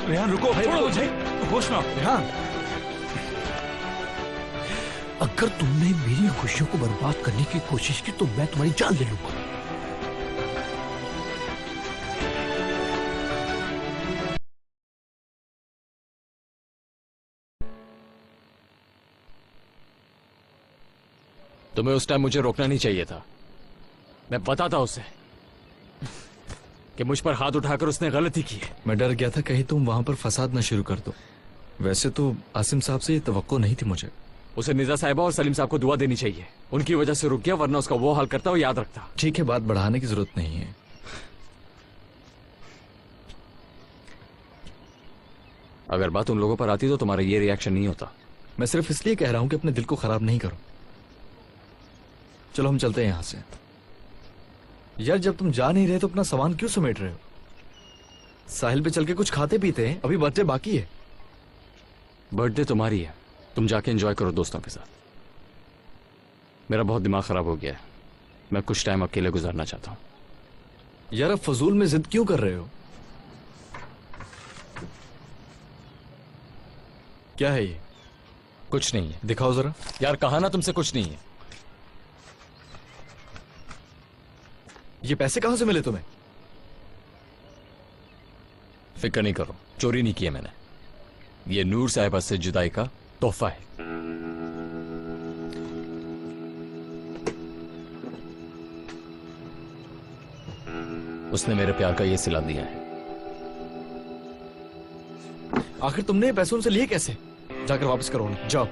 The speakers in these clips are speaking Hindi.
रेहान रुको, छोड़ो मुझे, होश में आओ। रेहान, अगर तुमने मेरी खुशियों को बर्बाद करने की कोशिश की तो मैं तुम्हारी जान ले लूंगा। तुम्हें उस टाइम मुझे रोकना नहीं चाहिए था। मैं बताता उसे कि मुझ पर हाथ उठाकर उसने गलती की है। मैं डर गया था कहीं तुम वहां पर फसाद न शुरू कर दो। वैसे तो आसिम साहब से ये तवक्को नहीं थी मुझे। उसे निजा साहिबा और सलीम साहब को दुआ देनी चाहिए। उनकी वजह से रुक गया, वरना उसका वो हाल करता वो याद रखता। ठीक है, बात बढ़ाने की जरूरत नहीं है। अगर बात उन लोगों पर आती तो तुम्हारा ये रिएक्शन नहीं होता। मैं सिर्फ इसलिए कह रहा हूं कि अपने दिल को खराब नहीं करो। चलो हम चलते हैं यहां से। यार जब तुम जा नहीं रहे तो अपना सामान क्यों समेट रहे हो? साहिल पे चल के कुछ खाते पीते हैं, अभी बर्थडे बाकी है। बर्थडे तुम्हारी है, तुम जाके एंजॉय करो दोस्तों के साथ। मेरा बहुत दिमाग खराब हो गया है, मैं कुछ टाइम अकेले गुजारना चाहता हूं। यार अब फजूल में जिद क्यों कर रहे हो? क्या है ये? कुछ नहीं है। दिखाओ जरा। यार कहा ना तुमसे कुछ नहीं है। ये पैसे कहां से मिले तुम्हें? फिक्र नहीं करो, चोरी नहीं किया मैंने। ये नूर साहिबा से जुदाई का तोहफा है। उसने मेरे प्यार का ये सिला दिया है। आखिर तुमने ये पैसे उनसे लिए कैसे? जाकर वापस करो उन्हें, जाओ।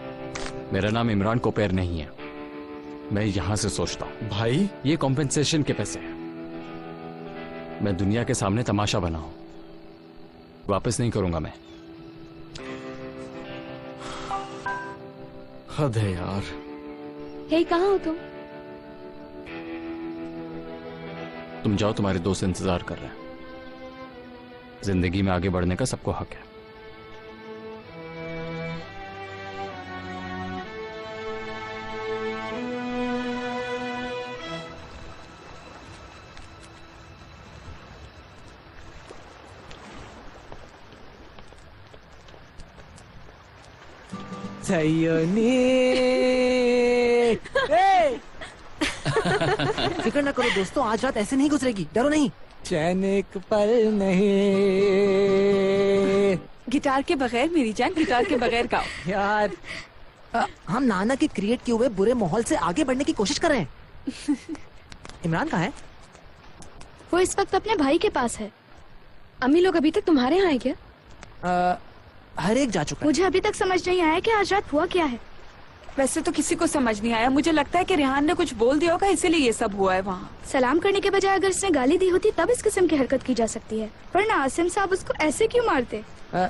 मेरा नाम इमरान कोपेर नहीं है, मैं यहां से सोचता हूं। भाई ये कॉम्पेंसेशन के पैसे हैं। मैं दुनिया के सामने तमाशा बना हूं, वापस नहीं करूंगा मैं। हद है यार। हे, कहाँ हो तुम? तुम जाओ, तुम्हारे दोस्त इंतजार कर रहे हैं। जिंदगी में आगे बढ़ने का सबको हक है। फिक्र ना करो दोस्तों, आज रात ऐसे नहीं गुजरेगी, डरो नहीं। चैन एक पल नहीं। गिटार के बगैर मेरी जान, गिटार के बगैर गाओ। यार हम नाना के क्रिएट किए हुए बुरे माहौल से आगे बढ़ने की कोशिश कर रहे हैं। इमरान कहाँ है? वो इस वक्त अपने भाई के पास है। अम्मी लोग अभी तक तुम्हारे यहाँ है क्या? हर एक जा चुका है। मुझे अभी तक समझ नहीं आया कि आज रात हुआ क्या है। वैसे तो किसी को समझ नहीं आया। मुझे लगता है कि रेहान ने कुछ बोल दिया होगा, इसीलिए ये सब हुआ है वहाँ। सलाम करने के बजाय अगर इसने गाली दी होती तब इस किस्म की हरकत की जा सकती है, वरना आसिम साहब उसको ऐसे क्यों मारते?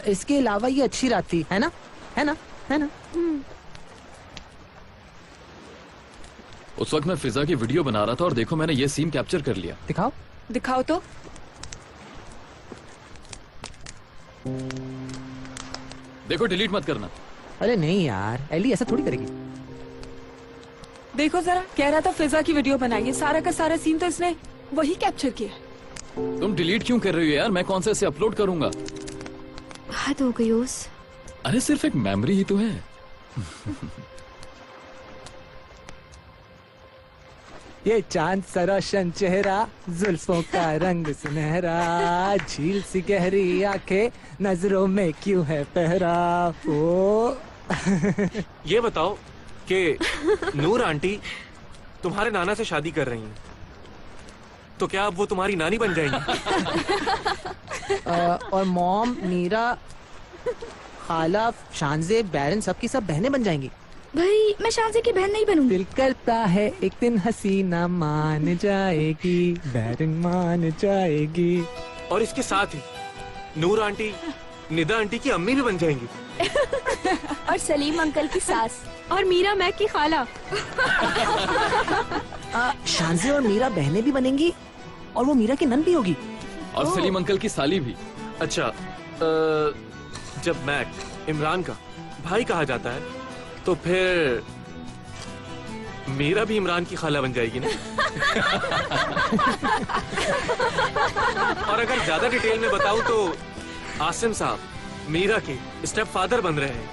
इसके अलावा ये अच्छी रात थी, है ना? है ना? है ना? उस वक्त मैं फिजा की वीडियो बना रहा था और देखो मैंने ये सीन कैप्चर कर लिया। दिखाओ। दिखाओ तो। देखो, डिलीट मत करना। अरे नहीं यार, एली ऐसा थोड़ी करेगी। देखो जरा, कह रहा था फिजा की वीडियो बनाइए। सारा का सारा सीन तो इसने वही कैप्चर किया। तुम डिलीट क्यों कर रही हो यार? मैं कौन सा इसे अपलोड करूंगा? हद हो गई उस। अरे सिर्फ एक मेमोरी ही तो है। ये चांद सा रोशन चेहरा, जुल्फों का रंग सुनहरा, झील सी गहरी आंखें, नजरों में क्यों है पहरा। ओ ये बताओ कि नूर आंटी तुम्हारे नाना से शादी कर रही हैं, तो क्या अब वो तुम्हारी नानी बन जाएंगी? और मॉम, मीरा, खाला, शानजे, बैरन सबकी सब बहनें बन जाएंगी। भाई मैं शानजे की बहन नहीं बनूंगी। दिल करता है एक दिन हसीना मान जाएगी, बैरन मान जाएगी। और इसके साथ ही नूर आंटी निदा आंटी की अम्मी भी बन जाएंगी। और सलीम अंकल की सास, और मीरा मैक की खाला। शानजे और मीरा बहनें भी बनेंगी और वो मीरा की नन भी होगी। और सलीम अंकल की साली भी। अच्छा, जब मैक इमरान का भाई कहा जाता है तो फिर मीरा भी इमरान की खाला बन जाएगी ना? और अगर ज्यादा डिटेल में बताऊं तो आसिम साहब मीरा के स्टेप फादर बन रहे हैं।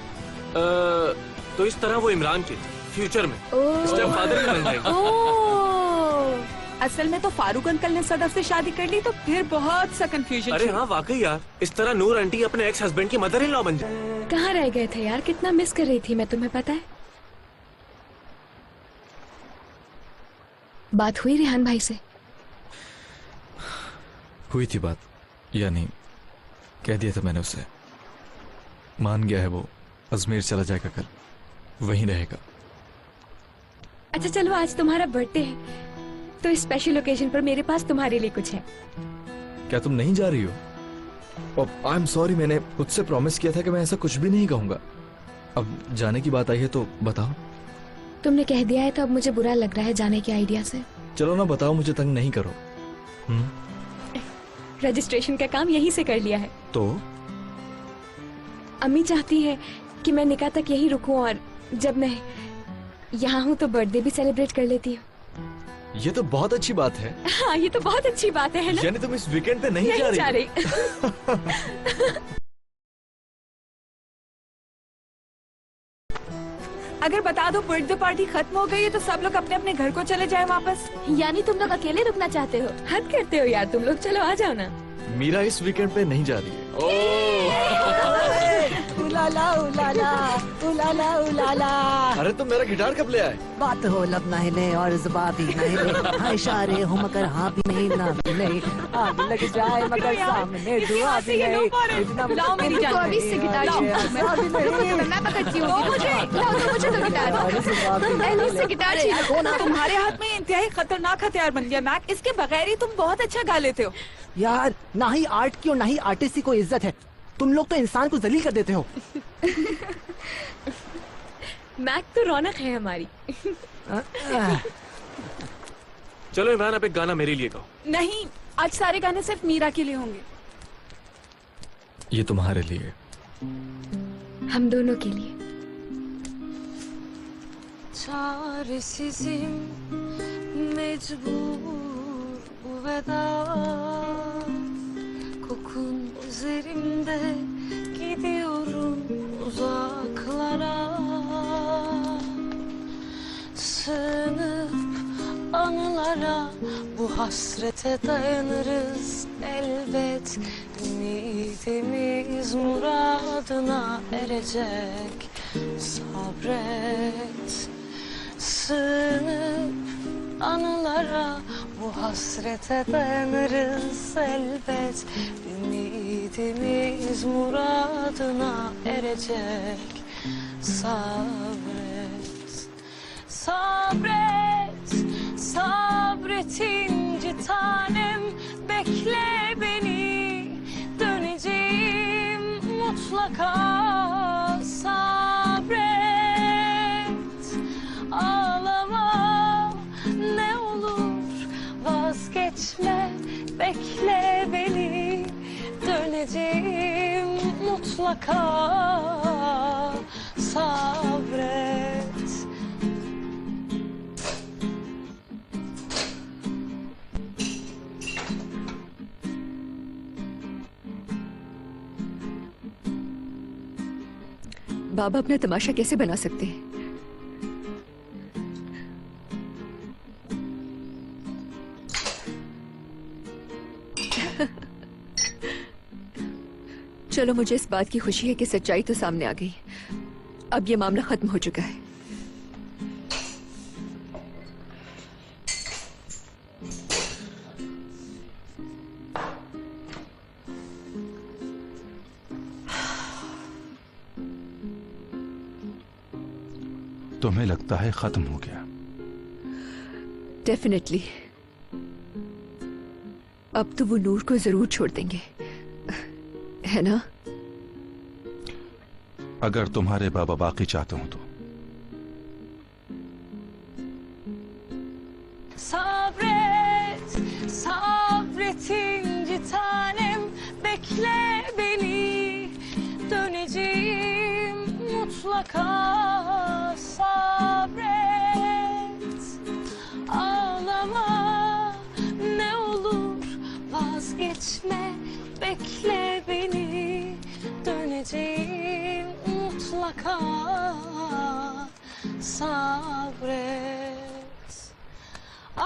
तो इस तरह वो इमरान के फ्यूचर में स्टेप फादर बन जाएंगे। ओह, असल में तो फारूक अंकल ने सदफ से शादी कर ली तो फिर बहुत सा कंफ्यूजन। अरे हाँ वाकई यार, इस तरह नूर आंटी अपने एक्स हस्बैंड की मदर इन लॉ बन जाए। कहाँ रह गए थे यार, कितना मिस कर रही थी मैं, तुम्हें पता है। बात हुई रेहान भाई से? हुई थी बात, यानी कह दिया था मैंने उसे। मान गया है वो, अजमेर चला जाएगा कल, वहीं रहेगा। अच्छा चलो, आज तुम्हारा बर्थडे है तो इस स्पेशल ओकेजन पर मेरे पास तुम्हारे लिए कुछ है। क्या तुम नहीं जा रही हो? आई एम सॉरी, मैंने खुद से प्रॉमिस किया था कि मैं ऐसा कुछ भी नहीं कहूंगा। अब जाने की बात आई है तो बताओ। तुमने कह दिया है तो अब मुझे बुरा लग रहा है जाने के आइडिया से। चलो ना बताओ, मुझे तंग नहीं करो। रजिस्ट्रेशन का काम यहीं से कर लिया है। तो अम्मी चाहती है कि मैं निकाह तक यहीं रुकूं और जब मैं यहाँ हूँ तो बर्थडे भी सेलिब्रेट कर लेती हूँ। ये तो बहुत अच्छी बात है। हाँ ये तो बहुत अच्छी बात है ना? यानी तुम इस वीकेंड पे नहीं जा रही? अगर बता दो बर्थडे पार्टी खत्म हो गई है तो सब लोग अपने अपने घर को चले जाए वापस। यानी तुम लोग अकेले रुकना चाहते हो? हद करते हो यार तुम लोग, चलो आ जाओ ना। मीरा इस वीकेंड पे नहीं जा रही है। उलाला उलाला उलाला उलाला। अरे तुम मेरा गिटार कब ले आए? बात हो लब ना हिले और जुबान भी ना हिले, हाँ इशारे हो मगर हाँ भी नहीं ना भी नहीं, आग लग जाए मगर सामने दुआ भी नहीं। इतना लाओ मेरी जान। तो अभी इससे गिटार मैं पकड़ती हूँ। मुझे तो गिटार एलिस से गिटार छीनो। तुम्हारे हाथ में इंतहाई खतरनाक हथियार बन गया मैक। इसके बगैर ही तुम बहुत अच्छा गा लेते हो। यार, ना ही आर्ट की और ना ही आर्टिस्ट की कोई इज्जत है। तुम लोग तो इंसान को जलील कर देते हो। मैक तो रौनक है हमारी। चलो इमरान, आप एक गाना मेरे लिए गाओ। नहीं, आज सारे गाने सिर्फ मीरा के लिए होंगे। ये तुम्हारे लिए। हम दोनों के लिए। Çaresizim, mecbur bu veda. Kokun üzerimde, gidiyorum uzaklara. Sığınıp anılara, bu hasrete dayanırız elbet. Ümidimiz muradına erecek, sabret. Sığınıp anılara, bu hasrete dayanırız elbet. Ümidimiz muradına erecek, sabret. Sabret, sabret inci tanem, bekle beni, döneceğim mutlaka. Sabret, ağlama ne olur, vazgeçme, bekle beni, döneceğim mutlaka. Sabret. बाबा अपना तमाशा कैसे बना सकते हैं? चलो, मुझे इस बात की खुशी है कि सच्चाई तो सामने आ गई। अब ये मामला खत्म हो चुका है। तुम्हें लगता है खत्म हो गया? डेफिनेटली। अब तो वो नूर को जरूर छोड़ देंगे, है ना? अगर तुम्हारे बाबा बाकी चाहते हो तो। Sabret, sabret inci tanem, bekle beni, döneceğim mutlaka. Sabret, ağlama ne olur, vazgeçme, bekle beni, döneceğim mutlaka. Sabret. Ah,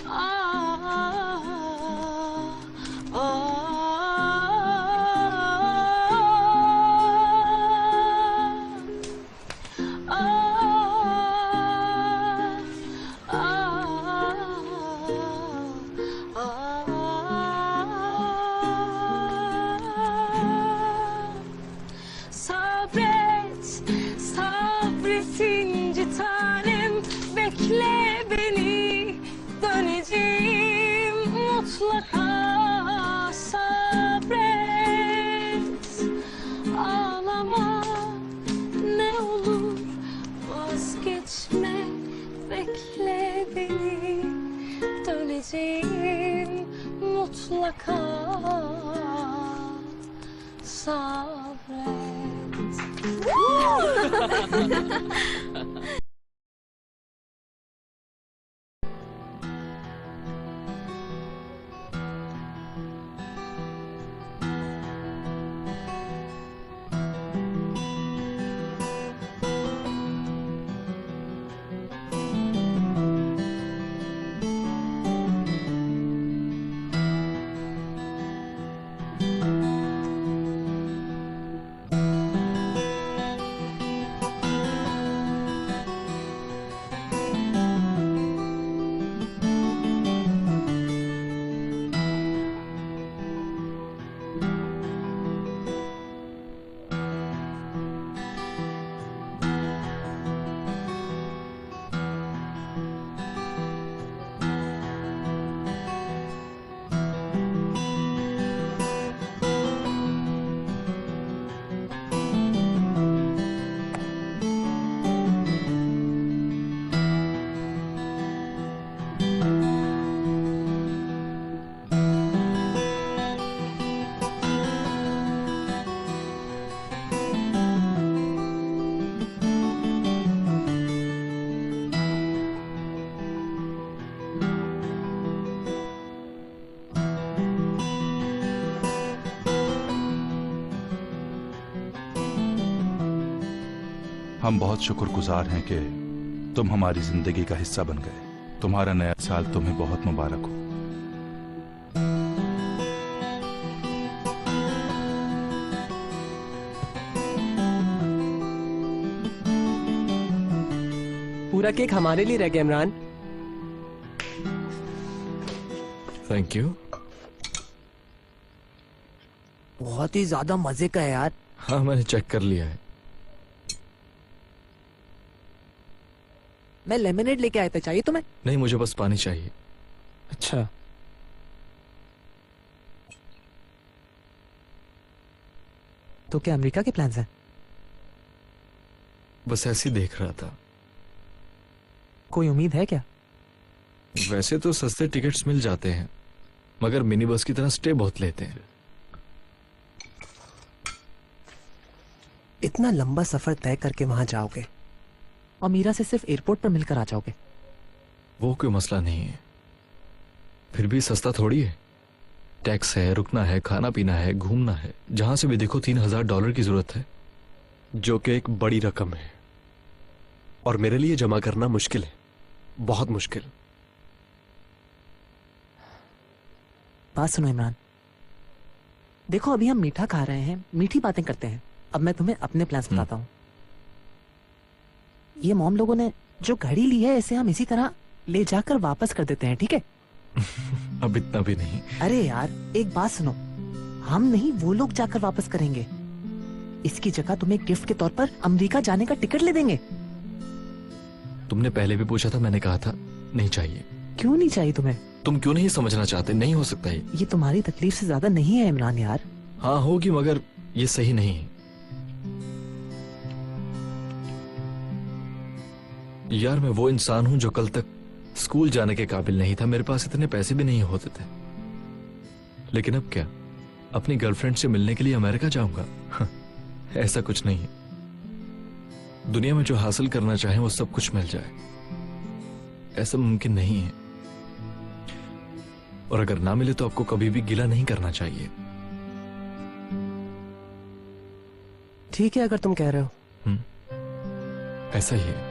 ah, ah, sabret, sabret inci tanem, bekle beni, döneceğim mutlaka. Sabret, ağlama ne olur, vazgeçme, bekle beni, döneceğim mutlaka. Sabret. हम बहुत शुक्रगुजार हैं कि तुम हमारी जिंदगी का हिस्सा बन गए। तुम्हारा नया साल तुम्हें बहुत मुबारक हो। पूरा केक हमारे लिए रह गया इमरान। Thank you. बहुत ही ज्यादा मजे का है यार। हाँ मैंने चेक कर लिया है। मैं लेमनेड लेके आया था, चाहिए तुम्हें? नहीं मुझे बस पानी चाहिए। अच्छा तो क्या अमेरिका के प्लान्स हैं? बस ऐसे ही देख रहा था। कोई उम्मीद है क्या? वैसे तो सस्ते टिकट्स मिल जाते हैं मगर मिनी बस की तरह स्टे बहुत लेते हैं। इतना लंबा सफर तय करके वहां जाओगे और मीरा से सिर्फ एयरपोर्ट पर मिलकर आ जाओगे? वो कोई मसला नहीं है, फिर भी सस्ता थोड़ी है। टैक्स है, रुकना है, खाना पीना है, घूमना है। जहां से भी देखो $3000 की जरूरत है, जो कि एक बड़ी रकम है और मेरे लिए जमा करना मुश्किल है, बहुत मुश्किल। बात सुनो इमरान, देखो अभी हम मीठा खा रहे हैं, मीठी बातें करते हैं। अब मैं तुम्हें अपने प्लान्स बताता हूँ। ये मॉम लोगों ने जो घड़ी ली है इसे हम इसी तरह ले जाकर वापस कर देते हैं, ठीक है? अब इतना भी नहीं। अरे यार एक बात सुनो, हम नहीं वो लोग जाकर वापस करेंगे। इसकी जगह तुम्हें गिफ्ट के तौर पर अमेरिका जाने का टिकट ले देंगे। तुमने पहले भी पूछा था, मैंने कहा था नहीं चाहिए। क्यों नहीं चाहिए तुम्हें? तुम क्यों नहीं समझना चाहते? नहीं हो सकता ये तुम्हारी तकलीफ से ज्यादा नहीं है इमरान यार। हाँ होगी मगर ये सही नहीं है यार। मैं वो इंसान हूं जो कल तक स्कूल जाने के काबिल नहीं था, मेरे पास इतने पैसे भी नहीं होते थे। लेकिन अब क्या, अपनी गर्लफ्रेंड से मिलने के लिए अमेरिका जाऊंगा? ऐसा कुछ नहीं है। दुनिया में जो हासिल करना चाहे वो सब कुछ मिल जाए, ऐसा मुमकिन नहीं है। और अगर ना मिले तो आपको कभी भी गिला नहीं करना चाहिए। ठीक है अगर तुम कह रहे हो। ऐसा ही है।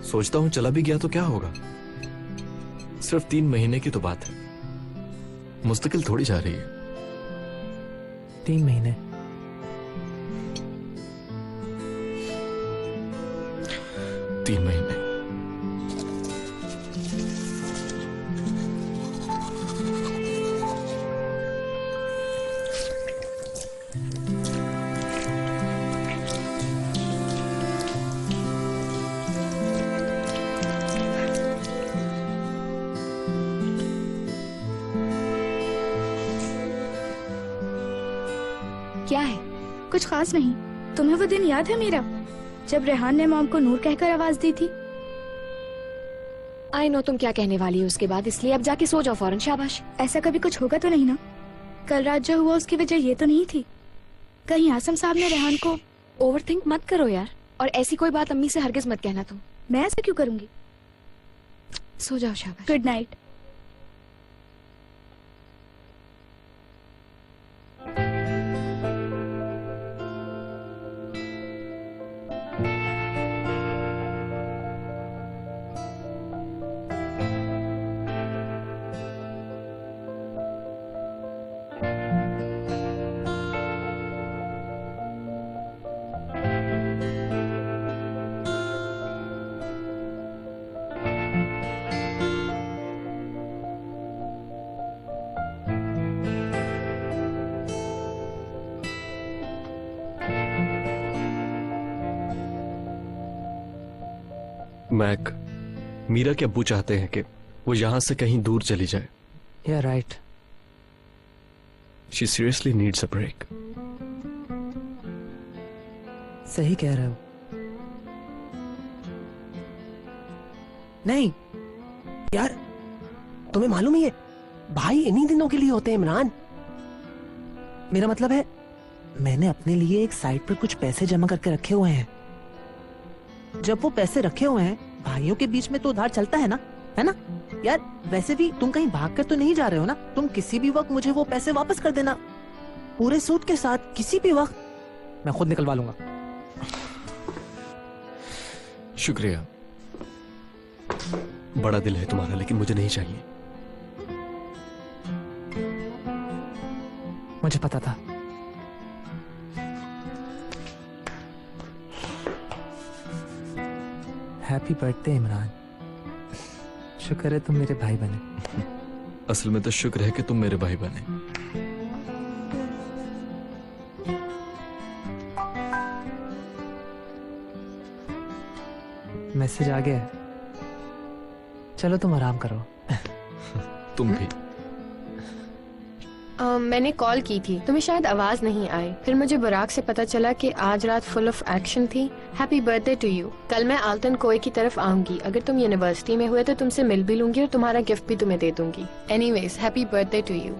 सोचता हूं चला भी गया तो क्या होगा, सिर्फ 3 महीने की तो बात है, मुस्तकिल थोड़ी जा रही है। 3 महीने? तीन महीने। क्या है? कुछ खास नहीं। तुम्हें वो दिन याद है मेरा, जब रेहान ने मॉम को नूर कहकर आवाज दी थी? आई नो तुम क्या कहने वाली हो उसके बाद, इसलिए अब जाके सो जाओ फौरन। शाबाश। ऐसा कभी कुछ होगा तो नहीं ना? कल रात जो हुआ उसकी वजह ये तो नहीं थी? कहीं आसम साहब ने रेहान को? ओवरथिंक मत करो यार, और ऐसी कोई बात अम्मी से हरगिज मत कहना तुम। मैं ऐसा क्यों करूंगी? सो जाओ। शाबाश। Good night. मैक, मीरा के अब्बू चाहते हैं कि वो यहां से कहीं दूर चली जाए। Yeah, right. She seriously needs a break. सही कह रहे हो। नहीं यार, तुम्हें मालूम ही है भाई इन्हीं दिनों के लिए होते हैं इमरान। मेरा मतलब है, मैंने अपने लिए एक साइड पर कुछ पैसे जमा करके रखे हुए हैं। जब वो पैसे रखे हुए हैं, भाइयों के बीच में तो उधार चलता है ना? यार वैसे भी तुम कहीं भागकर तो नहीं जा रहे हो ना? तुम किसी भी वक्त मुझे वो पैसे वापस कर देना, पूरे सूद के साथ, किसी भी वक्त। मैं खुद निकलवा लूंगा। शुक्रिया, बड़ा दिल है तुम्हारा, लेकिन मुझे नहीं चाहिए। मुझे पता था। Happy birthday Imran. शुक्र है तुम मेरे भाई बने। असल में तो शुक्र है कि तुम मेरे भाई बने। मैसेज आ गया है। चलो तुम आराम करो। तुम भी। मैंने कॉल की थी, तुम्हें शायद आवाज नहीं आई। फिर मुझे बुराक से पता चला कि आज रात फुल ऑफ एक्शन थी। Happy birthday to you. कल मैं आल्टन कोई की तरफ आऊंगी। अगर तुम यूनिवर्सिटी में हुए तो तुमसे मिल भी लूंगी और तुम्हारा गिफ्ट भी तुम्हें दे दूंगी। Anyways, happy birthday to you.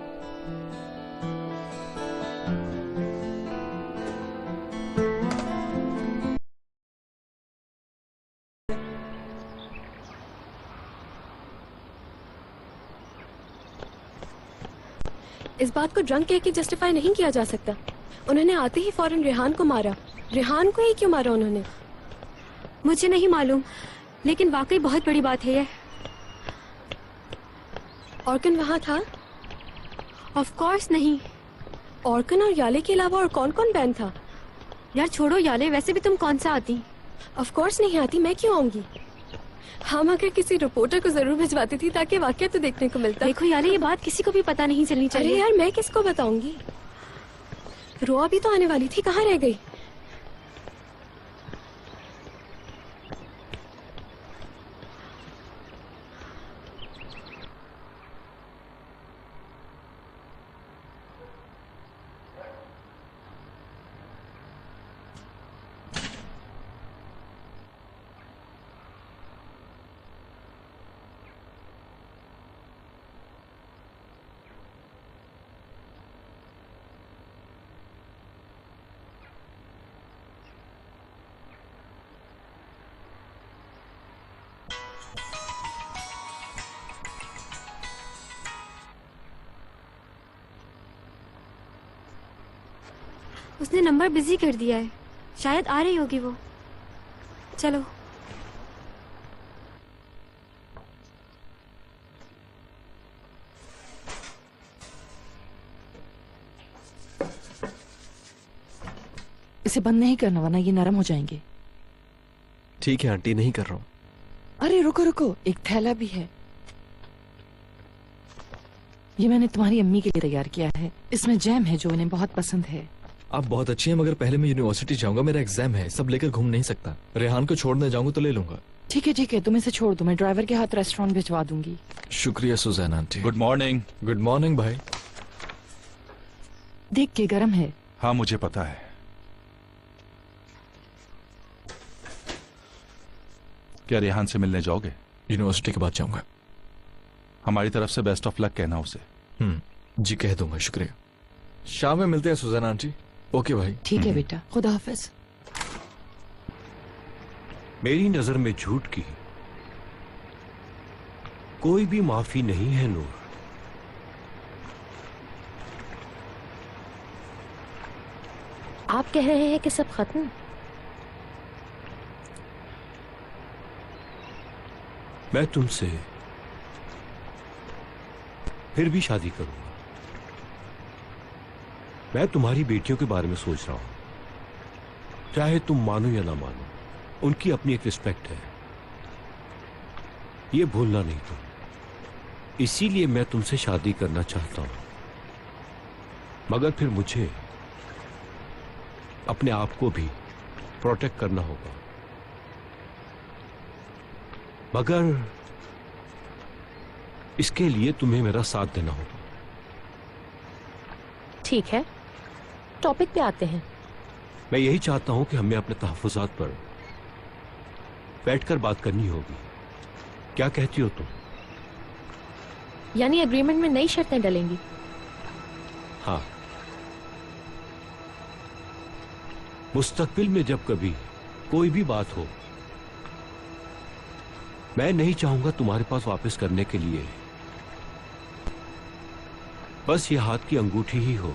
इस बात को ड्रंक कह के जस्टिफाई नहीं किया जा सकता। उन्होंने आते ही फौरन रेहान को मारा। रेहान को ही क्यों मारा उन्होंने? मुझे नहीं मालूम, लेकिन वाकई बहुत बड़ी बात है ये। ऑर्कन वहां था? ऑफ कोर्स नहीं। ऑर्कन और याले के अलावा और कौन कौन बैन था? यार छोड़ो याले, वैसे भी तुम कौन सा आती? ऑफ कोर्स नहीं आती, मैं क्यों आऊंगी? हम अगर किसी रिपोर्टर को जरूर भिजवाती थी ताकि वाकया तो देखने को मिलता। देखो यार, ये बात किसी को भी पता नहीं चलनी चाहिए। अरे यार, मैं किसको बताऊंगी? रोआ भी तो आने वाली थी, कहाँ रह गई? उसने नंबर बिजी कर दिया है, शायद आ रही होगी वो। चलो। इसे बंद नहीं करना वरना ये नरम हो जाएंगे। ठीक है आंटी, नहीं कर रहा हूँ। अरे रुको रुको, एक थैला भी है। ये मैंने तुम्हारी अम्मी के लिए तैयार किया है। इसमें जैम है जो इन्हें बहुत पसंद है। आप बहुत अच्छी हैं, मगर पहले मैं यूनिवर्सिटी जाऊंगा, मेरा एग्जाम है, सब लेकर घूम नहीं सकता। रेहान को छोड़ने जाऊंगा तो ले लूंगा। ठीक है, तुम इसे छोड़ दो, मैं ड्राइवर के हाथ रेस्टोरेंट भिजवा दूंगी। शुक्रिया Susan aunty. Good morning. Good morning भाई। देख के गरम है। हाँ मुझे पता है। क्या रेहान से मिलने जाओगे? यूनिवर्सिटी के बाद जाऊंगा। हमारी तरफ से बेस्ट ऑफ लक कहना उसे। जी कह दूंगा, शुक्रिया। शाम में मिलते हैं सुजैन आंटी। ओके भाई। ठीक है बेटा, खुदा हाफिज। मेरी नजर में झूठ की कोई भी माफी नहीं है नूर। आप कह रहे हैं कि सब खत्म? मैं तुमसे फिर भी शादी करूंगा। मैं तुम्हारी बेटियों के बारे में सोच रहा हूं, चाहे तुम मानो या ना मानो, उनकी अपनी एक रिस्पेक्ट है, ये भूलना नहीं तुम। इसीलिए मैं तुमसे शादी करना चाहता हूं, मगर फिर मुझे अपने आप को भी प्रोटेक्ट करना होगा। मगर इसके लिए तुम्हें मेरा साथ देना होगा। ठीक है, टॉपिक पे आते हैं। मैं यही चाहता हूं कि हमें अपने तहफ्फुज़ात पर बैठकर बात करनी होगी। क्या कहती हो तुम? यानी एग्रीमेंट में नई शर्तें डलेंगी? हाँ। मुस्तकबिल में जब कभी कोई भी बात हो, मैं नहीं चाहूंगा तुम्हारे पास वापस करने के लिए बस ये हाथ की अंगूठी ही हो।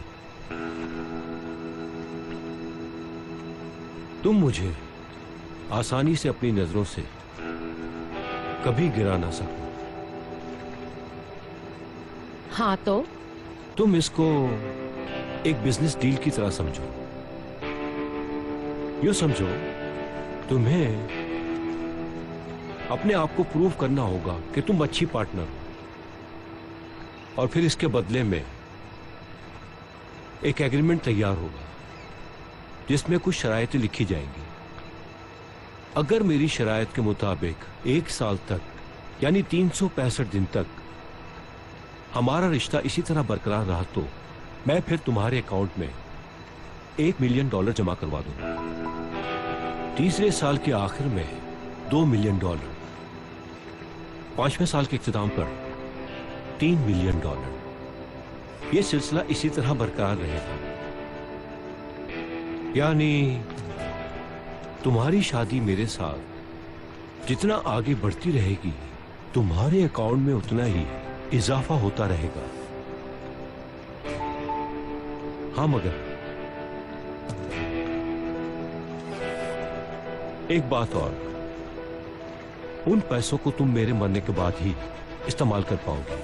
तुम मुझे आसानी से अपनी नजरों से कभी गिरा ना सको। हाँ तो? तुम इसको एक बिजनेस डील की तरह समझो। यूं समझो, तुम्हें अपने आप को प्रूव करना होगा कि तुम अच्छी पार्टनर हो, और फिर इसके बदले में एक एग्रीमेंट तैयार होगा जिसमें कुछ शरायतें लिखी जाएंगी। अगर मेरी शरायत के मुताबिक 1 साल तक यानी 365 दिन तक हमारा रिश्ता इसी तरह बरकरार रहा तो मैं फिर तुम्हारे अकाउंट में $1 मिलियन जमा करवा दूंगा। तीसरे साल के आखिर में $2 मिलियन, 5वें साल के इख्तिताम पर $3 मिलियन। यह सिलसिला इसी तरह बरकरार रहेगा। यानी तुम्हारी शादी मेरे साथ जितना आगे बढ़ती रहेगी, तुम्हारे अकाउंट में उतना ही इजाफा होता रहेगा। हाँ, मगर एक बात और, उन पैसों को तुम मेरे मरने के बाद ही इस्तेमाल कर पाओगे।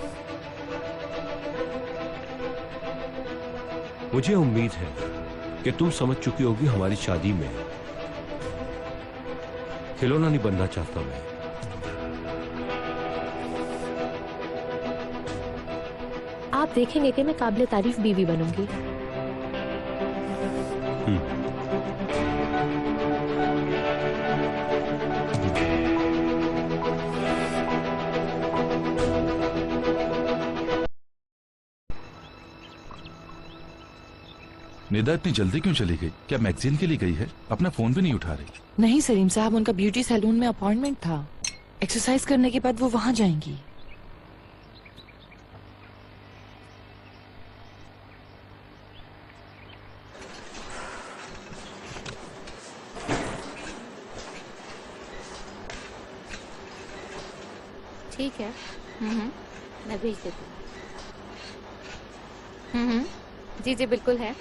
मुझे उम्मीद है कि तुम समझ चुकी होगी हमारी शादी में खिलौना नहीं बनना चाहता मैं। आप देखेंगे कि मैं काबिल तारीफ बीवी बनूंगी। निदा इतनी जल्दी क्यों चली गई? क्या मैगजीन के लिए गई है? अपना फोन भी नहीं उठा रही। नहीं सलीम साहब, उनका ब्यूटी सैलून में अपॉइंटमेंट था। एक्सरसाइज करने के बाद वो वहां जाएंगी। ठीक है, मैं भेज देती हूँ। जी जी बिल्कुल है।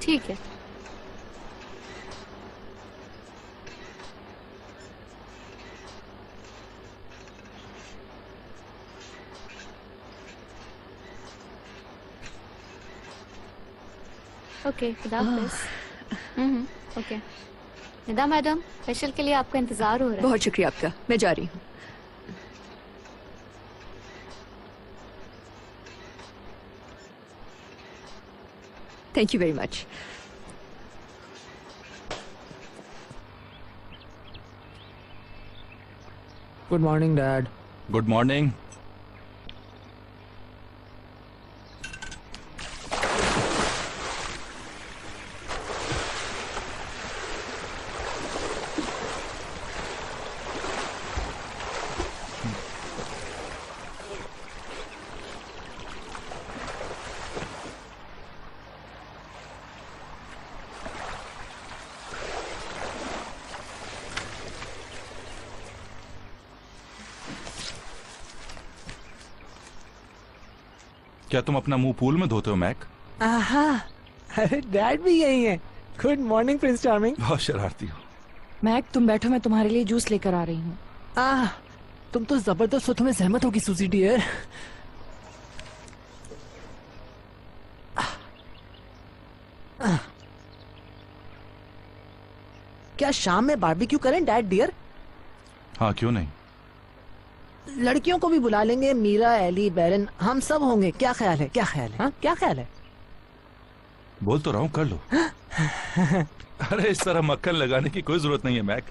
ठीक है। ओके, खुदा हाफिज़। ओके। निदा मैडम, फेशियल के लिए आपका इंतजार हो रहा है। बहुत शुक्रिया आपका, मैं जा रही हूँ। Thank you very much. Good morning dad. Good morning. क्या तुम अपना मुंह पूल में धोते हो मैक? आहा, अरे डैड भी यही है। Good morning Prince charming. बहुत शरारती हो। मैक तुम बैठो, मैं तुम्हारे लिए जूस लेकर आ रही हूँ। तुम तो जबरदस्त हो, तुम्हें सहमत होगी सूजी डियर। क्या शाम में बारबेक्यू करें डैड डियर? हाँ क्यों नहीं। लड़कियों को भी बुला लेंगे, मीरा, एली, बैरन, हम सब होंगे। क्या ख्याल है? क्या ख्याल है? हाँ क्या ख्याल है? बोल तो रहा हूँ, कर लो। अरे इस तरह मक्खन लगाने की कोई जरूरत नहीं है मैक।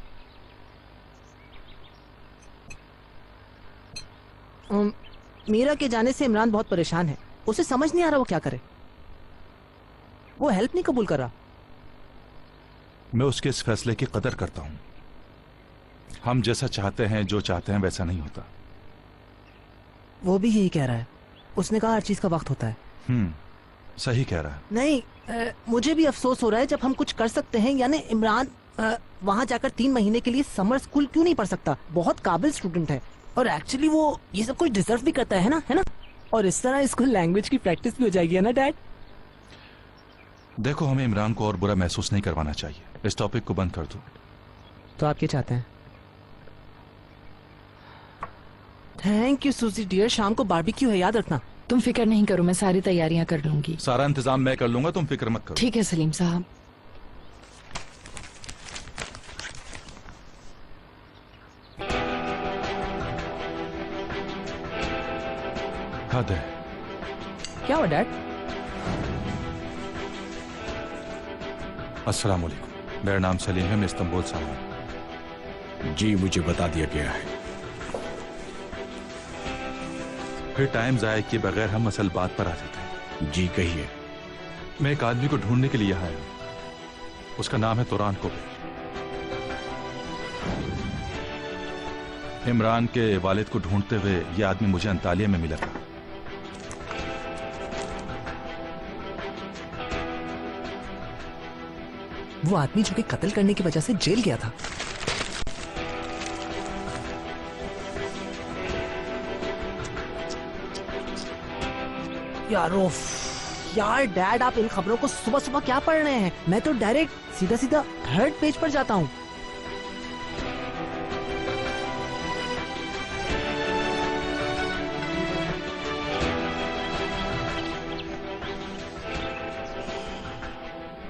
मीरा के जाने से इमरान बहुत परेशान है। उसे समझ नहीं आ रहा वो क्या करे। वो हेल्प नहीं कबूल कर रहा। मैं उसके इस फैसले की कदर करता हूं। हम जैसा चाहते हैं, जो चाहते हैं वैसा नहीं होता। वो भी यही कह रहा है। उसने कहा हर चीज का वक्त होता है। सही कह रहा है। नहीं, मुझे भी अफसोस हो रहा है जब हम कुछ कर सकते हैं। यानी इमरान वहां जाकर 3 महीने के लिए समर स्कूल क्यों नहीं पढ़ सकता? बहुत काबिल स्टूडेंट है और एक्चुअली वो ये सब कुछ डिजर्व भी करता है ना? और इस तरह इसको लैंग्वेज की प्रैक्टिस भी हो जाएगी, है ना डैड? देखो, हमें इमरान को और बुरा महसूस नहीं करवाना चाहिए। इस टॉपिक को बंद कर दो। तो आप क्या चाहते हैं? थैंक यू सूजी डियर। शाम को बारबेक्यू है, याद रखना। तुम फिक्र नहीं करो, मैं सारी तैयारियां कर लूंगी। सारा इंतजाम मैं कर लूंगा, तुम फिक्र मत करो। ठीक है सलीम साहब। हद है। क्या हुआ डैड? अस्सलाम वालेकुम। मेरा नाम सलीम है, मैं इस्तांबुल से हूँ। जी मुझे बता दिया गया है। फिर टाइम जाए किए बगैर हम असल बात पर आ जाते हैं। जी कहिए। मैं एक आदमी को ढूंढने के लिए आया हूं। उसका नाम है तुरान कोबे। इमरान के वालिद को ढूंढते हुए यह आदमी मुझे अंतालिया में मिला था। वो आदमी जो कि कत्ल करने की वजह से जेल गया था। यार डैड, आप इन खबरों को सुबह सुबह क्या पढ़ रहे हैं? मैं तो डायरेक्ट सीधा सीधा 3rd पेज पर जाता हूँ।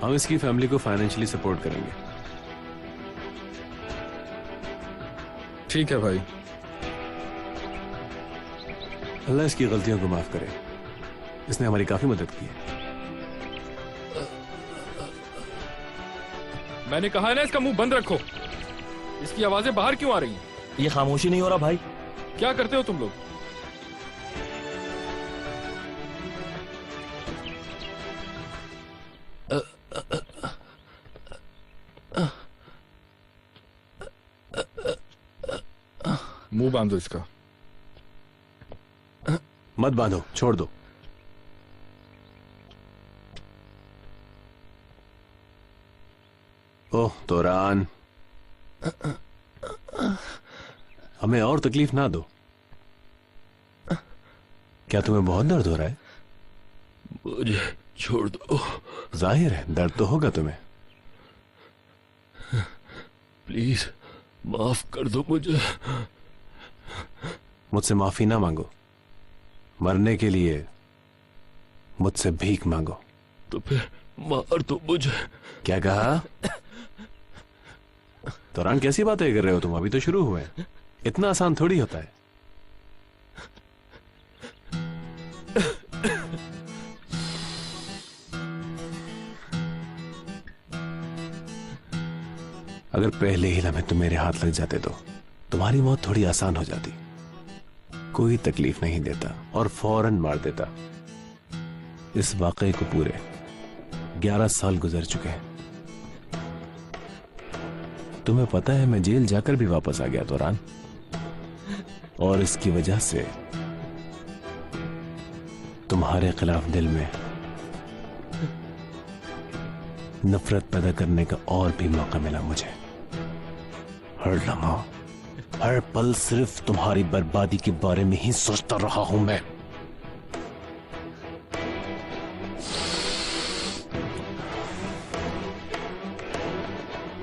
हम इसकी फैमिली को फाइनेंशियली सपोर्ट करेंगे। ठीक है भाई। अल्लाह इसकी गलतियों को माफ करे। इसने हमारी काफी मदद की है। मैंने कहा है ना, इसका मुंह बंद रखो। इसकी आवाजें बाहर क्यों आ रही हैं? ये खामोशी नहीं हो रहा भाई। क्या करते हो तुम लोग? मुंह बांधो इसका। मत बांधो, छोड़ दो। ओह तुरान, हमें और तकलीफ ना दो। क्या तुम्हें बहुत दर्द हो रहा है? मुझे छोड़ दो। जाहिर है दर्द तो होगा तुम्हें। प्लीज माफ कर दो मुझे। मुझसे माफी ना मांगो, मरने के लिए मुझसे भीख मांगो। तो फिर मार दो मुझे। क्या कहा? तुरान कैसी बातें कर रहे हो तुम? अभी तो शुरू हुए, इतना आसान थोड़ी होता है। अगर पहले ही लम्हे तुम मेरे हाथ लग जाते तो तुम्हारी मौत थोड़ी आसान हो जाती। कोई तकलीफ नहीं देता और फौरन मार देता। इस वाकये को पूरे 11 साल गुजर चुके हैं। तुम्हें पता है मैं जेल जाकर भी वापस आ गया तुरान, और इसकी वजह से तुम्हारे खिलाफ दिल में नफरत पैदा करने का और भी मौका मिला मुझे। हर लम्हा, हर पल सिर्फ तुम्हारी बर्बादी के बारे में ही सोचता रहा हूं मैं।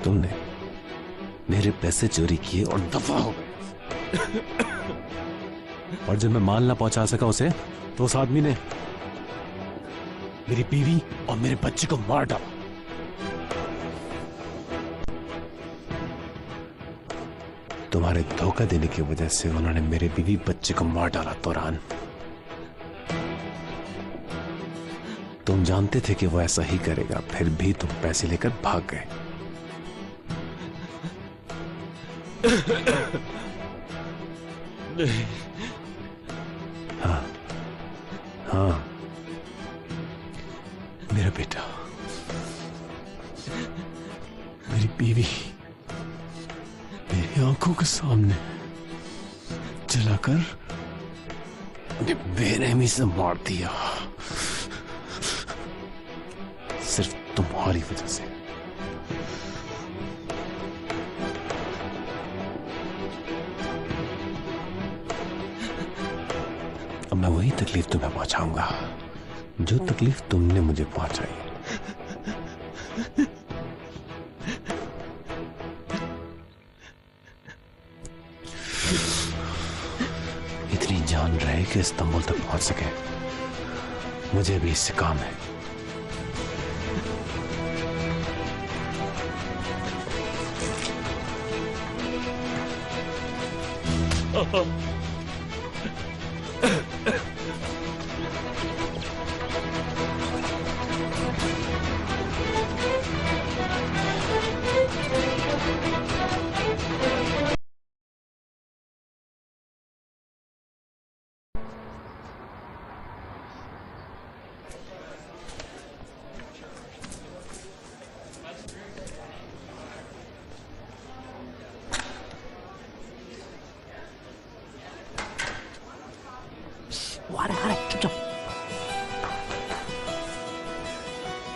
तुमने मेरे पैसे चोरी किए और दफा हो गए। और जब मैं माल ना पहुंचा सका उसे, तो उस आदमी ने मेरी बीवी और मेरे बच्चे को मार डाला। तुम्हारे धोखा देने की वजह से उन्होंने मेरे बीवी बच्चे को मार डाला तुरान। तुम जानते थे कि वो ऐसा ही करेगा, फिर भी तुम पैसे लेकर भाग गए। नहीं। हाँ हाँ, मेरा बेटा, मेरी बीवी मेरी आंखों के सामने जलाकर बेरहमी से मार दिया, सिर्फ तुम्हारी वजह से। अब मैं वही तकलीफ तुम्हें पहुंचाऊंगा जो तकलीफ तुमने मुझे पहुंचाई। इतनी जान रहे कि इस्तांबुल तक पहुंच सके, मुझे भी इससे काम है।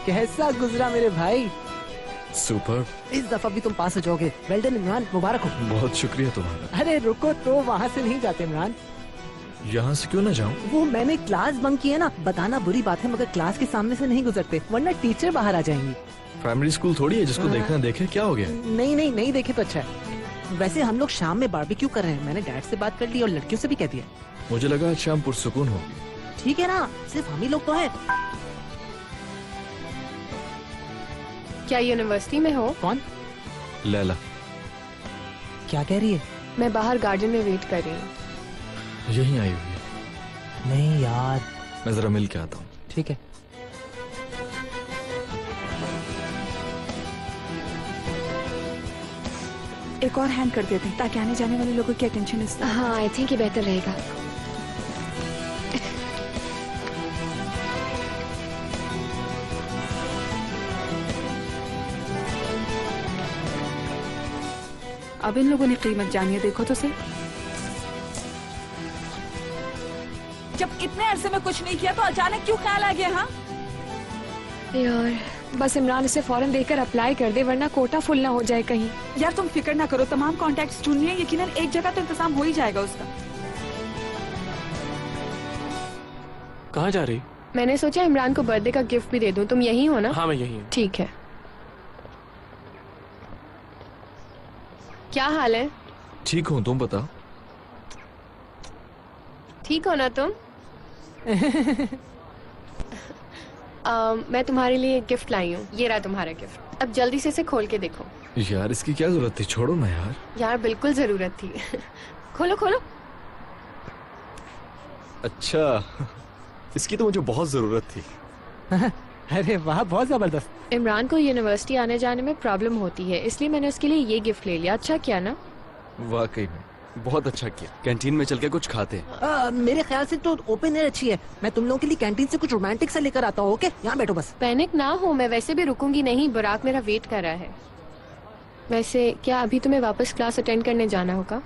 कैसा गुजरा मेरे भाई? सुपर। इस दफा भी तुम पास हो जाओगे। वेल डन इमरान, मुबारक हो। बहुत शुक्रिया तुम्हारा। अरे रुको तो, वहाँ से नहीं जाते इमरान। यहाँ से क्यों ना जाऊँ? वो मैंने क्लास बंक की है ना, बताना बुरी बात है मगर क्लास के सामने से नहीं गुजरते वरना टीचर बाहर आ जाएंगी। प्राइमरी स्कूल थोड़ी है जिसको देखना देखे। क्या हो गया? नहीं देखे तो अच्छा है। वैसे हम लोग शाम में बारबेक्यू कर रहे हैं, मैंने डैड से बात कर ली और लड़कियों से भी कह दिया। मुझे लगा शाम पुरसुकून होगी। ठीक है ना, सिर्फ हम ही लोग तो हैं। क्या यूनिवर्सिटी में हो? कौन? लैला। क्या कह रही है? मैं बाहर गार्डन में वेट कर रही हूँ। यहीं आई हुई है। नहीं यार, मैं जरा मिल के आता हूँ। ठीक है। एक और हैंड कर देते हैं ताकि आने जाने वाले लोगों की अटेंशन इस। हाँ, आई थिंक ये बेहतर रहेगा। अब इन लोगों ने कीमत जानी है, देखो तो सही। जब इतने अरसे में कुछ नहीं किया तो अचानक क्यों ख्याल आ गया? हाँ यार, बस इमरान इसे फौरन देकर अप्लाई कर दे वरना कोटा फुल ना हो जाए कहीं। यार तुम फिक्र ना करो, तमाम कॉन्टैक्ट्स ढूंढ लिए, यकीनन एक जगह तो इंतजाम हो ही जाएगा उसका। कहाँ जा रही? मैंने सोचा इमरान को बर्थडे का गिफ्ट भी दे दूं। तुम यही हो ना? हाँ मैं यही हूँ। ठीक है। क्या हाल है? ठीक हूँ, तुम बताओ। ठीक हो ना तुम? मैं तुम्हारे लिए एक गिफ्ट लाई हूँ। ये रहा तुम्हारा गिफ्ट। अब जल्दी से इसे खोल के देखो। यार इसकी क्या जरूरत थी, छोड़ो ना यार। यार बिल्कुल जरूरत थी। खोलो खोलो। अच्छा, इसकी तो मुझे बहुत जरूरत थी। अरे वाह, बहुत जबरदस्त। इमरान को यूनिवर्सिटी आने जाने में प्रॉब्लम होती है, इसलिए मैंने उसके लिए ये गिफ्ट ले लिया। अच्छा किया ना? वाकई में बहुत अच्छा किया। कैंटीन में चल के कुछ खाते हैं। मेरे ख्याल से तो ओपन एयर अच्छी है। मैं तुम लोगों के लिए कैंटीन से कुछ रोमांटिक सा लेकर आता हूँ। ओके, यहाँ बैठो बस। पैनिक ना हो, मैं वैसे भी रुकूंगी नहीं। बुराक मेरा वेट कर रहा है। वैसे क्या अभी तुम्हें वापस क्लास अटेंड करने जाना होगा?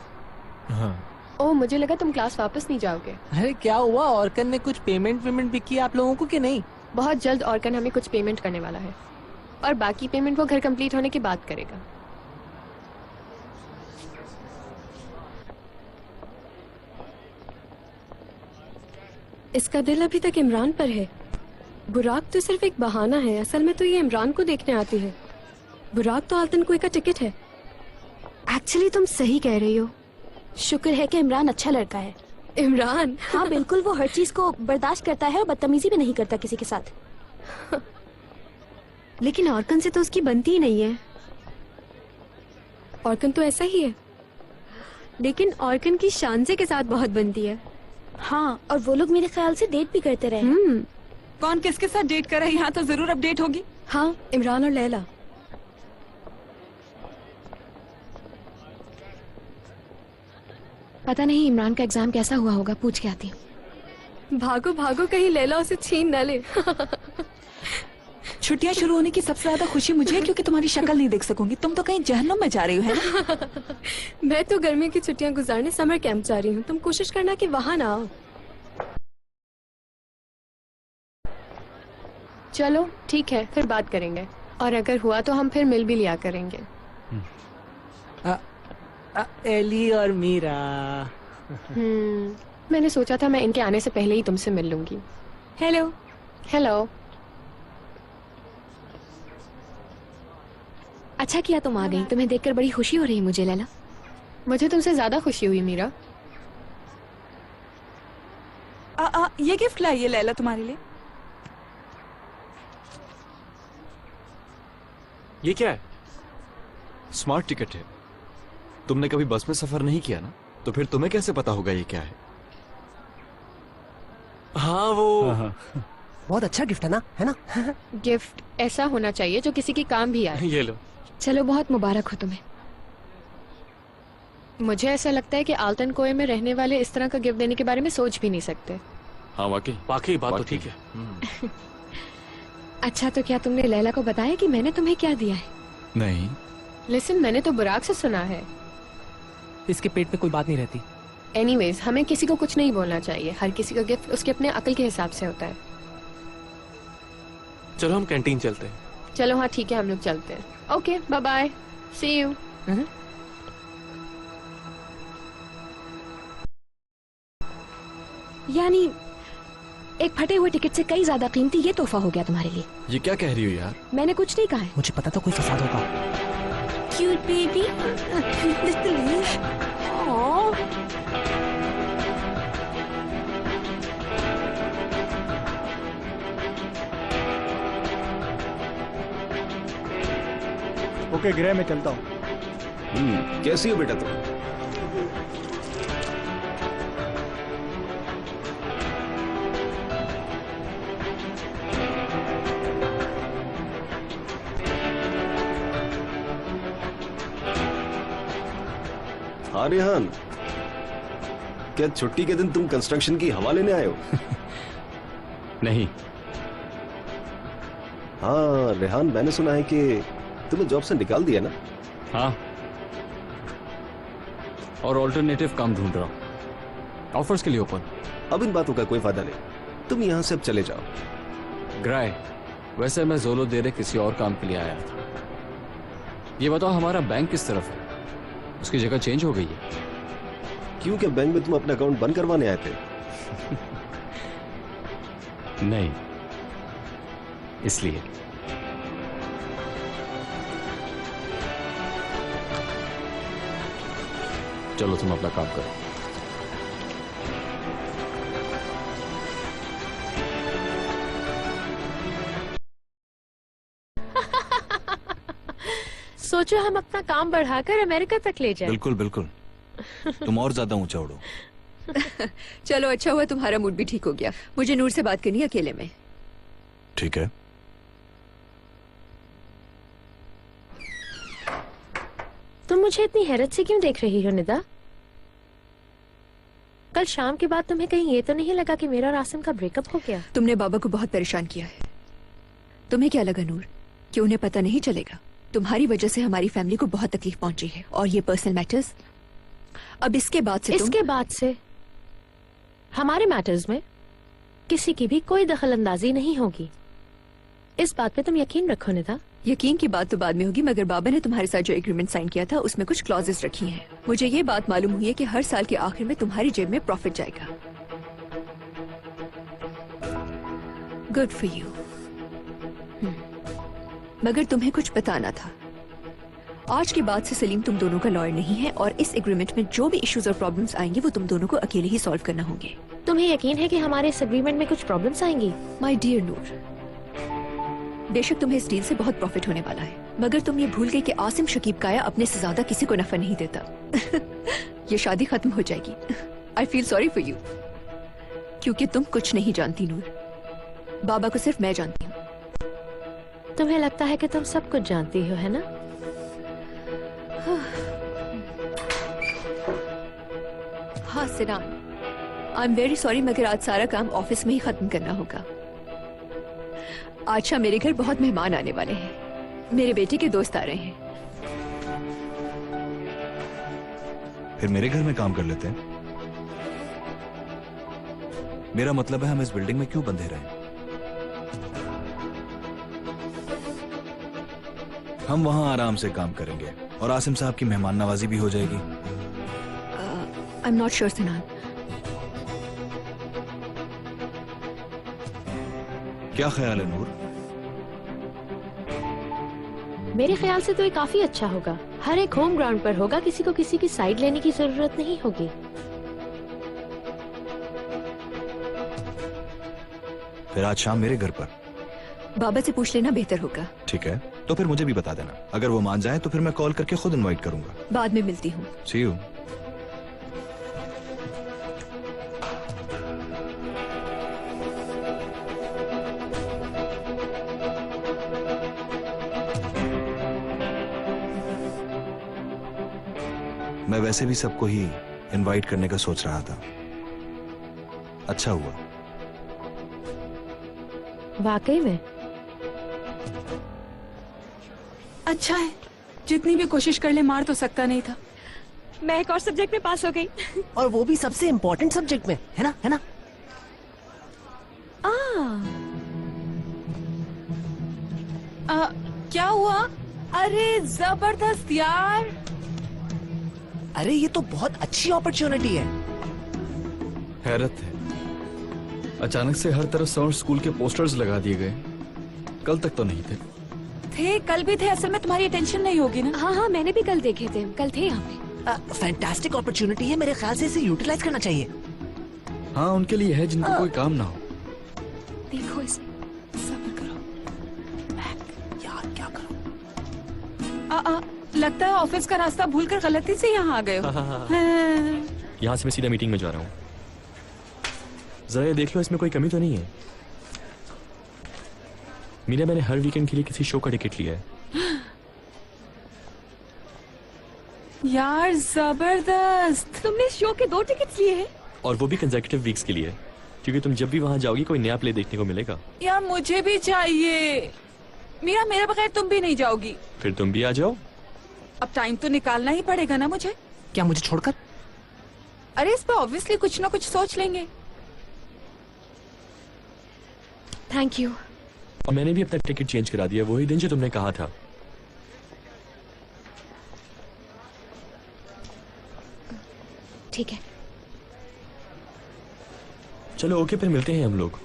हाँ। ओह, मुझे लगा तुम क्लास वापस नहीं जाओगे। अरे क्या हुआ, ऑर्कन ने कुछ पेमेंट भी किया आप लोगों को कि नहीं? बहुत जल्द ऑर्कन हमें कुछ पेमेंट करने वाला है, और बाकी पेमेंट वो घर कंप्लीट होने के बाद करेगा। इसका दिल अभी तक इमरान पर है। बुराक तो सिर्फ एक बहाना है, असल में तो ये इमरान को देखने आती है। बुराक तो आल्तन कोई का टिकट है। एक्चुअली तुम सही कह रही हो। शुक्र है कि इमरान अच्छा लड़का है। इमरान? हाँ बिल्कुल, वो हर चीज को बर्दाश्त करता है और बदतमीजी भी नहीं करता किसी के साथ। लेकिन ऑर्कन से तो उसकी बनती ही नहीं है। ऑर्कन तो ऐसा ही है, लेकिन ऑर्कन की शानजे के साथ बहुत बनती है। हाँ, और वो लोग मेरे ख्याल से डेट भी करते रहे। कौन किसके साथ डेट कर रहा है यहाँ तो जरूर अपडेट होगी। हाँ, इमरान और लैला। पता नहीं इमरान का एग्जाम कैसा हुआ होगा, पूछ के आती हूँ। भागो भागो, कहीं लैला उसे छीन न ले। छुट्टियां शुरू होने की सबसे ज्यादा खुशी मुझे है, क्योंकि तुम्हारी शक्ल नहीं देख सकूंगी। तुम तो कहीं जहन्नुम में जा रही हो, है ना? मैं तो गर्मी की छुट्टियां गुजारने समर कैंप जा रही हूँ। तुम कोशिश करना कि वहाँ ना आओ। चलो ठीक है, फिर बात करेंगे, और अगर हुआ तो हम फिर मिल भी लिया करेंगे। एली और मीरा। मैंने सोचा था मैं इनके आने से पहले ही तुमसे मिल लूंगी। हेलो। हेलो। अच्छा किया तुम आ गई, तुम्हें देखकर बड़ी खुशी हो रही है मुझे लैला। मुझे तुमसे ज्यादा खुशी हुई मीरा। ये गिफ्ट लाई है लैला तुम्हारे लिए। ये क्या है? स्मार्ट टिकट है। तुमने कभी बस में सफर नहीं किया ना, तो फिर तुम्हें कैसे पता होगा ये क्या है? हाँ वो बहुत अच्छा गिफ्ट है ना, है ना? गिफ्ट ऐसा होना चाहिए जो किसी के काम भी आए। ये लो। चलो, बहुत मुबारक हो तुम्हें। मुझे ऐसा लगता है कि आल्तन कोए में रहने वाले इस तरह का गिफ्ट देने के बारे में सोच भी नहीं सकते। हाँ वाकई बात तो ठीक है। अच्छा, तो क्या तुमने लैला को बताया कि मैंने तुम्हें क्या दिया है? नहीं। लिसन, मैंने तो बुराक से सुना है। इसके पेट में कोई बात नहीं रहती। एनीवेज, हमें किसी को कुछ नहीं बोलना चाहिए। हर किसी का गिफ्ट उसके अपने अकल के हिसाब से होता है। चलो हम कैंटीन चलते हैं। चलो हाँ ठीक है, हम लोग चलते हैं। Okay, bye bye, see you. यानी एक फटे हुए टिकट से कई ज्यादा कीमती ये तोहफा हो गया तुम्हारे लिए। ये क्या कह रही हो यार? मैंने कुछ नहीं कहा है। मुझे पता था कोई फसाद होगा। Cute baby. ओके ग्रे, मैं चलता हूँ। कैसी हो बेटा तुम? हाँ रेहान, क्या छुट्टी के दिन तुम कंस्ट्रक्शन की हवा लेने आए हो? नहीं। हाँ रेहान, मैंने सुना है कि तुम्हें जॉब से निकाल दिया ना? हाँ, और ऑल्टरनेटिव काम ढूंढ रहा हूँ। ऑफर्स के लिए ओपन। अब इन बातों का कोई फायदा नहीं, तुम यहां से अब चले जाओ। ग्राय, वैसे मैं जोलो दे रहे किसी और काम के लिए आया था। ये बताओ हमारा बैंक किस तरफ है? उसकी जगह चेंज हो गई है? क्यों, क्या बैंक में तुम अपना अकाउंट बंद करवाने आए थे? नहीं, इसलिए। चलो तुम अपना काम करो। सोचो हम अपना काम बढ़ाकर अमेरिका तक ले जाएं। बिल्कुल बिल्कुल, तुम और ज्यादा ऊंचा उड़ो। चलो अच्छा हुआ तुम्हारा मूड भी ठीक हो गया। मुझे नूर से बात करनी है अकेले में। ठीक है। तुम मुझे इतनी हैरत से क्यों देख रही हो निदा? कल शाम के बाद तुम्हें कहीं ये तो नहीं लगा कि मेरा और आसिम का ब्रेकअप हो गया? तुमने बाबा को बहुत परेशान किया है। तुम्हें क्या लगा नूर कि उन्हें पता नहीं चलेगा? तुम्हारी वजह से हमारी फैमिली को बहुत तकलीफ पहुंची है, और ये पर्सनल मैटर्स अब इसके बाद से हमारे मैटर्स में किसी की भी कोई दखल अंदाजी नहीं होगी। इस बात पे तुम यकीन रखो निदा। यकीन की बात तो बाद में होगी, मगर बाबा ने तुम्हारे साथ जो एग्रीमेंट साइन किया था उसमें कुछ क्लॉजेस रखी हैं। मुझे ये बात मालूम हुई है कि हर साल के आखिर में तुम्हारी जेब में प्रॉफिट जाएगा। Good for you. मगर तुम्हें कुछ बताना था। आज के बाद से सलीम तुम दोनों का लॉयर नहीं है, और इस एग्रीमेंट में जो भी इश्यूज और प्रॉब्लम्स आएंगे वो तुम दोनों को अकेले ही सॉल्व करना होंगे। तुम्हें यकीन है कि हमारे इस एग्रीमेंट में कुछ प्रॉब्लम्स आएंगी? माय डियर नूर, बेशक तुम्हें इस डील से बहुत प्रॉफिट होने वाला है, मगर तुम ये भूल गए कि आसिम शकीब काया अपने से ज्यादा किसी को नफा नहीं देता। ये शादी खत्म हो जाएगी। I feel sorry for you, क्योंकि तुम कुछ नहीं जानती नूर। बाबा को सिर्फ मैं जानती हूँ। तुम्हें लगता है कि तुम सब कुछ जानती हो, है ना? हाँ सिनान, आई एम वेरी सॉरी, मगर आज सारा काम ऑफिस में ही खत्म करना होगा। अच्छा, मेरे घर बहुत मेहमान आने वाले हैं। मेरे बेटे के दोस्त आ रहे हैं। फिर मेरे घर में काम कर लेते हैं। मेरा मतलब है हम इस बिल्डिंग में क्यों बंधे रहे? हम वहां आराम से काम करेंगे और आसिम साहब की मेहमान नवाजी भी हो जाएगी। I am not sure Sinan. क्या ख्याल है नूर? मेरे ख्याल से तो ये काफी अच्छा होगा। हर एक होम ग्राउंड पर होगा, किसी को किसी की साइड लेने की जरूरत नहीं होगी। फिर आज शाम मेरे घर पर बाबा से पूछ लेना बेहतर होगा। ठीक है, तो फिर मुझे भी बता देना। अगर वो मान जाए तो फिर मैं कॉल करके खुद इनवाइट करूंगा। बाद में मिलती हूँ। सी यू। मैं वैसे भी सबको ही इनवाइट करने का सोच रहा था। अच्छा हुआ। वाकई में अच्छा है, जितनी भी कोशिश कर ले मार तो सकता नहीं था। मैं एक और सब्जेक्ट में पास हो गई। और वो भी सबसे इम्पोर्टेंट सब्जेक्ट में, है ना? है ना? क्या हुआ? अरे जबरदस्त यार। अरे ये तो बहुत अच्छी अपॉर्चुनिटी है। हैरत है, अचानक से हर तरफ समर स्कूल के पोस्टर्स लगा दिए गए। कल तक तो नहीं थे। कल भी थे। असल में तुम्हारी अटेंशन नहीं होगी ना। हाँ हाँ, मैंने भी कल देखे थे। कल थे यहाँ पे। फैंटास्टिक अपॉर्चुनिटी है, मेरे ख्याल से इसे यूटिलाइज करना चाहिए। हाँ, उनके लिए है जिनको कोई काम ना हो। देखो इसे। सब्र करो। यार क्या करो? लगता है ऑफिस का रास्ता भूलकर गलती से यहाँ आ गए हो। यहाँ से मैं सीधा मीटिंग में जा रहा हूँ। जरा ये देख लो, इसमें कोई कमी तो नहीं है। मीना, मैंने हर वीकेंड के लिए किसी शो का टिकट लिया है। यार जबरदस्त। तुमने शो के 2 टिकट्स लिए हैं? और वो भी कंसेक्यूटिव वीक्स के लिए, क्योंकि तुम जब भी वहां जाओगी कोई नया प्ले देखने को मिलेगा। यार मुझे भी चाहिए। मीरा, मेरे बगैर तुम भी नहीं जाओगी। फिर तुम भी आ जाओ। अब टाइम तो निकालना ही पड़ेगा ना मुझे। क्या मुझे छोड़कर? अरे इस पर ऑब्वियसली कुछ ना कुछ सोच लेंगे। Thank you. और मैंने भी अपना टिकट चेंज करा दिया, वही दिन जो तुमने कहा था। ठीक है, चलो ओके, फिर मिलते हैं हम लोग।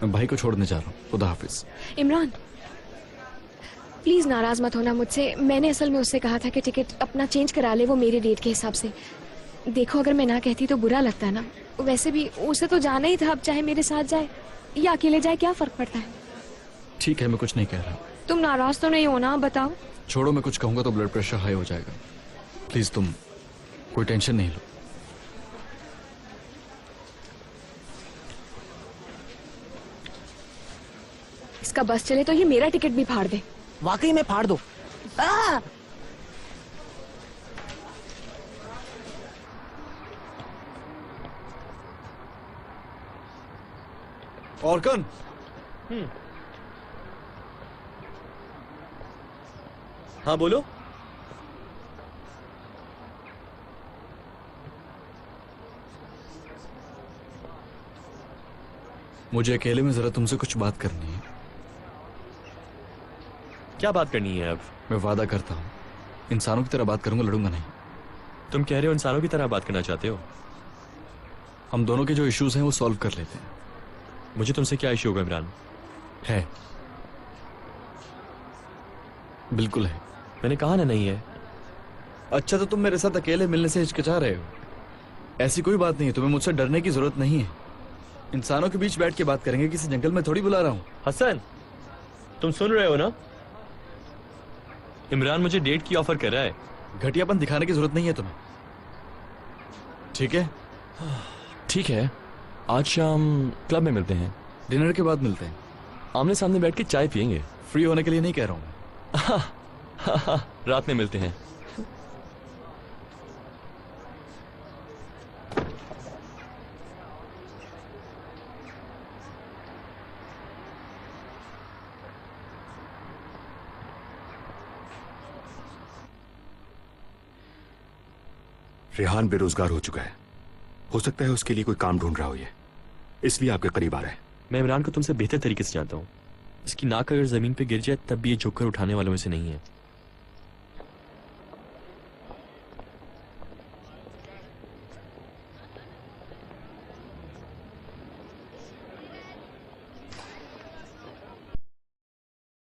मैं भाई को छोड़ने जा रहा हूँ। खुदा हाफिज। इमरान प्लीज नाराज मत होना मुझसे। मैंने असल में उससे कहा था कि टिकट अपना चेंज करा ले, वो मेरे डेट के हिसाब से। देखो अगर मैं ना कहती तो बुरा लगता है ना। वैसे भी उसे तो जाना ही था, अब चाहे मेरे साथ जाए या अकेले जाए क्या फर्क पड़ता है। ठीक है, मैं कुछ नहीं कह रहा। तुम नाराज तो नहीं हो ना? बताओ। छोड़ो, मैं कुछ कहूंगा तो ब्लड प्रेशर हाई हो जाएगा। प्लीज तुम कोई टेंशन नहीं लो। इसका बस चले तो ये मेरा टिकट भी फाड़ दे। वाकई में फाड़ दो। और कौन? हाँ बोलो। मुझे अकेले में जरा तुमसे कुछ बात करनी है। क्या बात करनी है अब? मैं वादा करता हूँ इंसानों की तरह बात करूंगा, लड़ूंगा नहीं। तुम कह रहे हो इंसानों की तरह बात करना चाहते हो? हम दोनों के जो इश्यूज हैं वो सॉल्व कर लेते हैं। मुझे तुमसे क्या इश्यू होगा इमरान? है, बिल्कुल है। मैंने कहा ना नहीं है। अच्छा, तो तुम मेरे साथ अकेले मिलने से हिचकिचा रहे हो? ऐसी कोई बात नहीं है, तुम्हें मुझसे डरने की जरूरत नहीं है। इंसानों के बीच बैठ के बात करेंगे, किसी जंगल में थोड़ी बुला रहा हूँ। हसन, तुम सुन रहे हो ना? इमरान मुझे डेट की ऑफर कर रहा है। घटियापन दिखाने की जरूरत नहीं है तुम्हें, ठीक है? ठीक है, आज शाम क्लब में मिलते हैं। डिनर के बाद मिलते हैं। आमने सामने बैठ के चाय पियेंगे। फ्री होने के लिए नहीं कह रहा हूँ मैं। रात में मिलते हैं। रेहान बेरोजगार हो चुका है। हो सकता है उसके लिए कोई काम ढूंढ रहा हो ये, इसलिए आपके करीब आ रहा है। मैं इमरान को तुमसे बेहतर तरीके से जानता हूँ। इसकी नाक अगर जमीन पे गिर जाए तब भी ये जोकर उठाने वालों में से नहीं है।